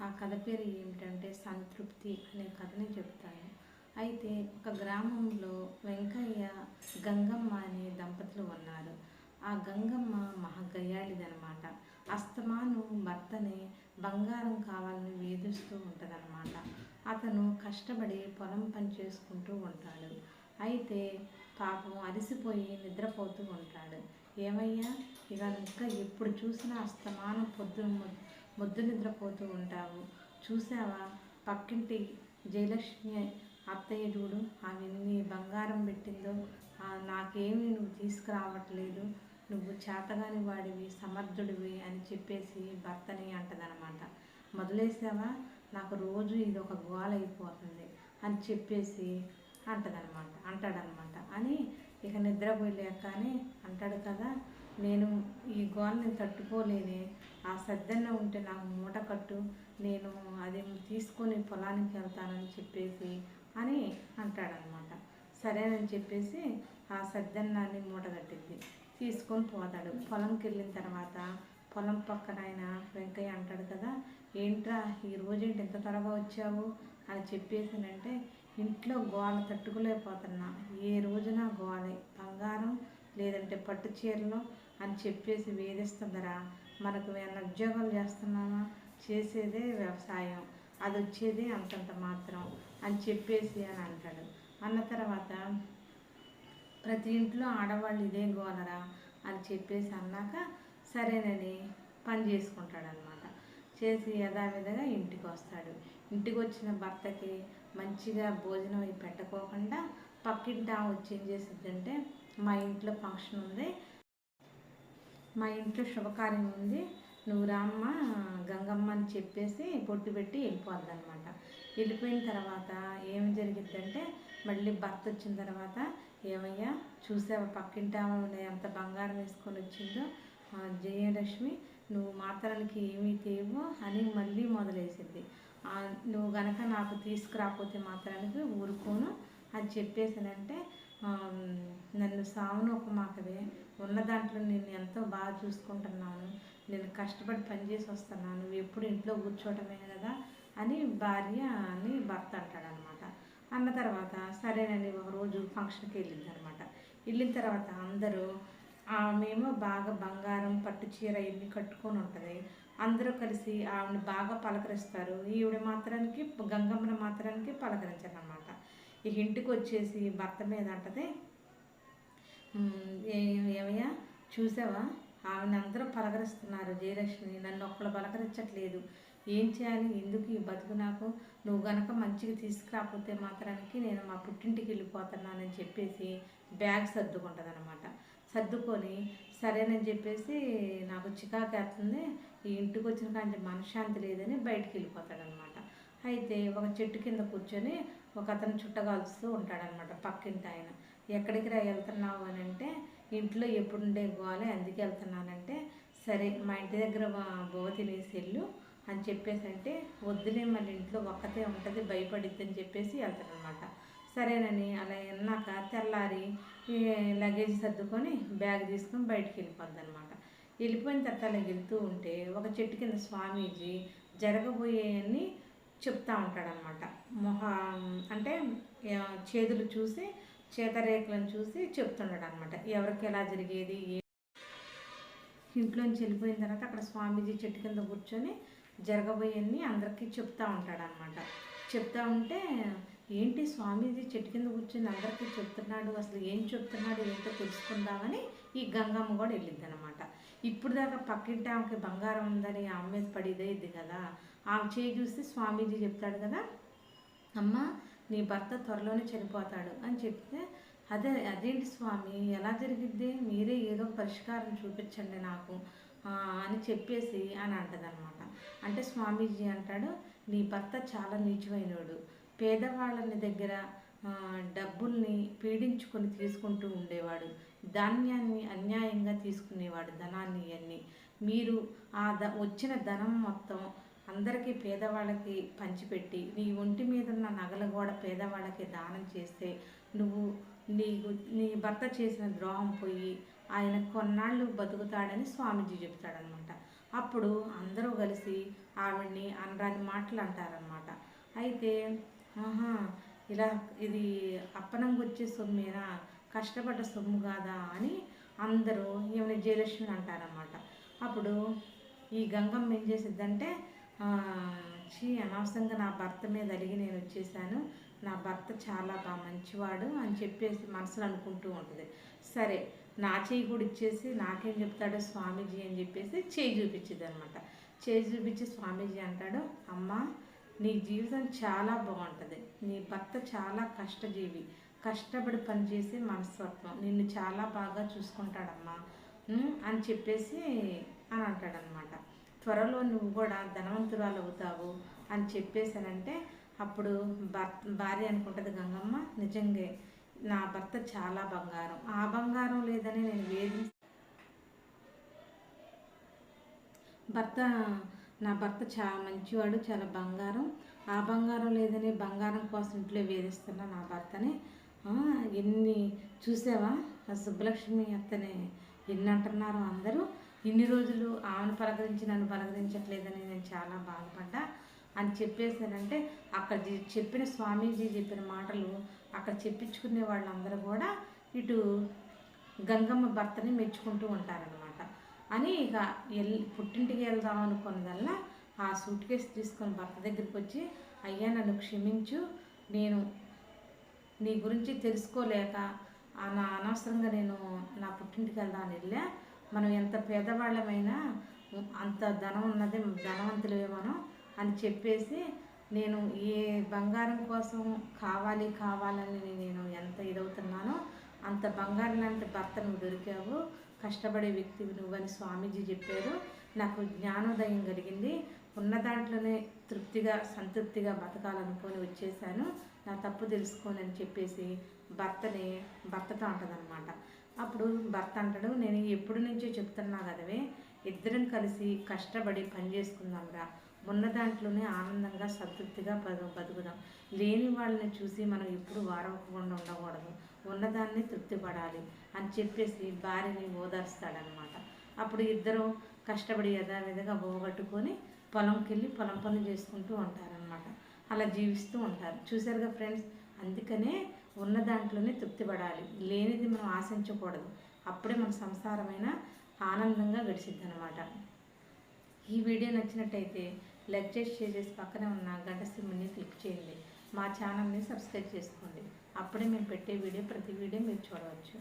ఆ కథ పేరు ఏమిటంటే సంతృప్తి అనే కథని చెప్తాను. అయితే ఒక గ్రామంలో వెంకయ్య, గంగమ్మ అనే దంపతులు ఉన్నారు. ఆ గంగమ్మ మహాగయ్యాళిదనమాట. అస్తమాను భర్తని బంగారం కావాలని వేధిస్తూ ఉంటుందన్నమాట. అతను కష్టపడి పొలం పని చేసుకుంటూ ఉంటాడు. అయితే పాపం అలసిపోయి నిద్రపోతూ ఉంటాడు. ఏమయ్యా, ఇక ఇంకా ఎప్పుడు చూసినా అస్తమానం ముద్దు నిద్రపోతూ ఉంటావు. చూసావా, పక్కింటి జయలక్ష్మి అత్తయ్య చూడు, ఆమె ఎన్ని బంగారం పెట్టిందో, నాకేమీ నువ్వు తీసుకురావట్లేదు, నువ్వు చేతగాని వాడివి, సమర్థుడివి అని చెప్పేసి భర్తని అంటదనమాట. మొదలేసావా, నాకు రోజు ఇది ఒక గోల అయిపోతుంది అని చెప్పేసి అంటాడనమాట. అని ఇక నిద్రపోయలేకనే అంటాడు కదా, నేను ఈ గోలని తట్టుకోలేనే, ఆ సద్దన్న ఉంటే నాకు మూట కట్టు, నేను అది తీసుకొని పొలానికి వెళ్తానని చెప్పేసి అని అంటాడనమాట. సరేనని చెప్పేసి ఆ సద్దన్నాన్ని మూట కట్టింది, తీసుకొని పోతాడు. పొలంకి వెళ్ళిన తర్వాత పొలం పక్కన ఆయన వెంకయ్య అంటాడు కదా, ఏంట్రా ఈ రోజేంటి ఎంత త్వరగా వచ్చావు అని చెప్పేసినంటే, ఇంట్లో గోల తట్టుకోలేకపోతున్నా, ఏ రోజున గోలే, బంగారం లేదంటే పట్టు చీరలు అని చెప్పేసి వేధిస్తుందరా, మనకు ఏమైనా ఉద్యోగాలు చేస్తున్నామా, చేసేదే వ్యవసాయం, అది వచ్చేదే అంతంత మాత్రం అని చెప్పేసి అని అంటాడు. అన్న తర్వాత ప్రతి ఇంట్లో ఆడవాళ్ళు ఇదే గోలరా అని చెప్పేసి అన్నాక సరేనని పని చేసుకుంటాడనమాట. చేసి యథావిధిగా ఇంటికి వస్తాడు. ఇంటికి వచ్చిన భర్తకి మంచిగా భోజనం అవి పెట్టకోకుండా పక్కింటి ఆమె వచ్చి ఏం చేసిద్దంటే, మా ఇంట్లో ఫంక్షన్ ఉంది, మా ఇంట్లో శుభకార్యం ఉంది, నువ్వు రామ్మ గంగమ్మ అని చెప్పేసి పొట్టు పెట్టి వెళ్ళిపోద్ది అనమాట. వెళ్ళిపోయిన తర్వాత ఏం జరిగిద్దంటే, మళ్ళీ భర్త వచ్చిన తర్వాత, ఏమయ్యా చూసావా పక్కింటి ఆమె ఎంత బంగారం వేసుకొని వచ్చిందో, జయలక్ష్మి నువ్వు మాత్రానికి ఏమీ తేవు అని మళ్ళీ మొదలేసింది. నువ్వు గనక నాకు తీసుకురాకపోతే మాత్రానికి ఊరుకోను అని చెప్పేసానంటే, నన్ను సావును ఒక మాటవే, ఉన్న దాంట్లో నేను ఎంతో బాగా చూసుకుంటున్నాను, నేను కష్టపడి పనిచేసి వస్తున్నాను, నువ్వు ఎప్పుడు ఇంట్లో కూర్చోవటమే కదా అని భార్య అని భర్త అంటాడనమాట. అన్న తర్వాత సరేనండి ఒకరోజు ఫంక్షన్కి వెళ్ళింది అనమాట. వెళ్ళిన తర్వాత అందరూ, ఆమెమో బాగా బంగారం పట్టు చీర ఇవన్నీ కట్టుకొని ఉంటుంది, అందరూ కలిసి ఆవిడని బాగా పలకరిస్తారు. ఈవిడ మాత్రానికి, గంగమ్మని మాత్రానికి పలకరించారు అనమాట. ఈ ఇంటికి వచ్చేసి భర్త మీద అంటది, ఏమయ్యా చూసావా, ఆమెను అందరూ పలకరిస్తున్నారు జయలక్ష్మి, నన్ను ఒక్కళ్ళు పలకరించట్లేదు, ఏం చేయాలి, ఎందుకు ఈ బతుకు నాకు, నువ్వు గనక మంచిగా తీసుకురాకపోతే మాత్రానికి నేను మా పుట్టింటికి వెళ్ళిపోతున్నానని చెప్పేసి బ్యాగ్ సర్దుకుంటుంది అనమాట. సర్దుకొని సరేనని చెప్పేసి, నాకు చికాకు వేస్తుంది, ఈ ఇంటికి వచ్చిన కానీ మనశ్శాంతి లేదని బయటికి వెళ్ళిపోతాడనమాట. అయితే ఒక చెట్టు కింద కూర్చొని ఒక అతను చుట్టగాల్చుతూ ఉంటాడనమాట పక్కింటి ఆయన. ఎక్కడికి వెళ్తున్నావు అని అంటే, ఇంట్లో ఎప్పుడుండే గోలే అందుకే వెళ్తున్నానంటే, సరే మా ఇంటి దగ్గర బోవ తినేసి వెళ్ళు అని చెప్పేసి అంటే, వద్దులే మళ్ళీ ఇంట్లో ఒక్కతే ఉంటుంది భయపడిద్ది అని చెప్పేసి వెళ్తాడనమాట. సరేనని అలా విన్నాక తెల్లారి లగేజ్ సర్దుకొని బ్యాగ్ తీసుకొని బయటికి వెళ్ళిపోద్ది అనమాట. వెళ్ళిపోయిన తర్వాత అలా వెళ్తూ ఉంటే ఒక చెట్టు కింద స్వామీజీ జరగబోయేవన్నీ చెప్తా ఉంటాడనమాట. అంటే చేతులు చూసి, చేతరేఖలను చూసి చెప్తున్నాడు అనమాట, ఎవరికి ఎలా జరిగేది. ఇంట్లోంచి వెళ్ళిపోయిన తర్వాత అక్కడ స్వామీజీ చెట్టు కింద కూర్చొని జరగబోయేవన్నీ అందరికీ చెప్తా ఉంటాడనమాట. చెప్తా ఉంటే, ఏంటి స్వామీజీ చెట్టు కింద కూర్చొని అందరికీ చెప్తున్నాడు, అసలు ఏం చెప్తున్నాడు ఏంటో తెలుసుకుందామని ఈ గంగమ్మ కూడా వెళ్ళిద్ది అనమాట. ఇప్పుడు దాకా పక్కింటి ఆమెకి బంగారం ఉందని ఆమె మీద పడిదేది కదా, ఆమె చేయి చూసి స్వామీజీ చెప్తాడు కదా, అమ్మ నీ భర్త త్వరలోనే చనిపోతాడు అని చెప్తే, అదేంటి స్వామి ఎలా జరిగిద్ది, మీరే ఏదో పరిష్కారం చూపించండి నాకు అని చెప్పేసి అని అంటదనమాట. అంటే స్వామీజీ అంటాడు, నీ భర్త చాలా నీచమైనడు, పేదవాళ్ళని దగ్గర డబ్బుల్ని పీడించుకొని తీసుకుంటూ ఉండేవాడు, ధాన్యాన్ని అన్యాయంగా తీసుకునేవాడు, ధనాన్ని ఇవన్నీ. మీరు వచ్చిన ధనం మొత్తం అందరికీ పేదవాళ్ళకి పంచిపెట్టి నీ ఒంటి మీద ఉన్న నగలు కూడా పేదవాళ్ళకి దానం చేస్తే నువ్వు నీ భర్త చేసిన ద్రోహం పోయి ఆయన కొన్నాళ్ళు బతుకుతాడని స్వామీజీ చెప్తాడనమాట. అప్పుడు అందరూ కలిసి ఆవిడ్ని అనరాని మాటలు అంటారనమాట. అయితే ఆహా, ఇలా ఇది అప్పనంగా వచ్చే సొమ్మేనా, కష్టపడ్డ సొమ్ము కాదా అని అందరూ ఈమెను జయలక్ష్మి అంటారనమాట. అప్పుడు ఈ గంగమ్మ ఏం చేసిద్దంటే, అనవసరంగా నా భర్త మీద అలిగి నేను వచ్చేసాను, నా భర్త చాలా బాగా మంచివాడు అని చెప్పేసి మనసులో అనుకుంటూ ఉంటుంది. సరే, నా చేయి కూడా ఇచ్చేసి నాకేం చెప్తాడో స్వామీజీ అని చెప్పేసి చేయి చూపించింది అనమాట. చేయి చూపించి స్వామీజీ అంటాడు, అమ్మ నీ జీవితం చాలా బాగుంటుంది, నీ భర్త చాలా కష్టజీవి, కష్టపడి పనిచేసి మనస్తత్వం, నిన్ను చాలా బాగా చూసుకుంటాడమ్మా అని చెప్పేసి అని అంటాడనమాట. త్వరలో నువ్వు కూడా ధనవంతురాలు అవుతావు అని చెప్పేసానంటే అప్పుడు భార్య అనుకుంటుంది గంగమ్మ, నిజంగా నా భర్త చాలా బంగారం, ఆ బంగారం లేదని నేను నా భర్త చాలా మంచివాడు, చాలా బంగారం, ఆ బంగారం లేదని బంగారం కోసం ఇంట్లో వేధిస్తున్నా నా భర్తని. ఎన్ని చూసావా సుబ్బలక్ష్మి అత్తనే ఎన్ని అంటున్నారు అందరూ, ఇన్ని రోజులు ఆమెను పలకరించి నన్ను పలకరించట్లేదని నేను చాలా బాధపడ్డా అని చెప్పేసానంటే అక్కడ చెప్పిన స్వామీజీ చెప్పిన మాటలు అక్కడ చెప్పించుకునే వాళ్ళందరూ కూడా ఇటు గంగమ్మ భర్తని మెచ్చుకుంటూ ఉంటారనమాట. అని ఇక పుట్టింటికి వెళ్దాం అనుకున్నదల్లా ఆ సూట్ కేసు తీసుకొని భర్త దగ్గరికి వచ్చి, అయ్యా నన్ను క్షమించు, నేను నీ గురించి తెలుసుకోలేక నా అనవసరంగా నేను నా పుట్టింటికి వెళ్దామని వెళ్ళా, మనం ఎంత పేదవాళ్ళమైనా అంత ధనం ఉన్నది, ధనవంతులే మనం అని చెప్పేసి నేను ఏ బంగారం కోసం కావాలని నేను ఎంత ఇదవుతున్నానో అంత బంగారం లాంటి భర్త నువ్వు దొరికావు, కష్టపడే వ్యక్తివి నువ్వని స్వామీజీ చెప్పారు. నాకు జ్ఞానోదయం కలిగింది, ఉన్న దాంట్లోనే సంతృప్తిగా బతకాలనుకొని వచ్చేసాను, నా తప్పు తెలుసుకోని అని చెప్పేసి భర్తతో అంటదనమాట. అప్పుడు భర్త అంటాడు, నేను ఎప్పటి నుంచో చెప్తున్నా కదవే, ఇద్దరం కలిసి కష్టపడి పని చేసుకుందాంరా, ఉన్న దాంట్లోనే ఆనందంగా సంతృప్తిగా బతుకుదాం, లేని వాళ్ళని చూసి మనం ఎప్పుడు వారవకుండా ఉండకూడదు, ఉన్నదాన్ని తృప్తి పడాలి అని చెప్పేసి భార్యని ఓదార్స్తాడనమాట. అప్పుడు ఇద్దరు కష్టపడి యథావిధిగా పోగొట్టుకొని పొలంకి వెళ్ళి పొలం పనులు చేసుకుంటూ ఉంటారనమాట. అలా జీవిస్తూ ఉంటారు. చూసారుగా ఫ్రెండ్స్, అందుకనే ఉన్న దాంట్లోనే తృప్తి పడాలి, లేనిది మనం ఆశించకూడదు, అప్పుడే మన సంసారమైన ఆనందంగా గడిచిద్ది అనమాట. ఈ వీడియో నచ్చినట్టయితే లైక్ చేసి షేర్ చేసి పక్కనే ఉన్న గంట సింబల్ని క్లిక్ చేయండి. మా ఛానల్ని సబ్స్క్రైబ్ చేసుకోండి, అప్పుడే మేము పెట్టే ప్రతి వీడియో మీరు చూడవచ్చు.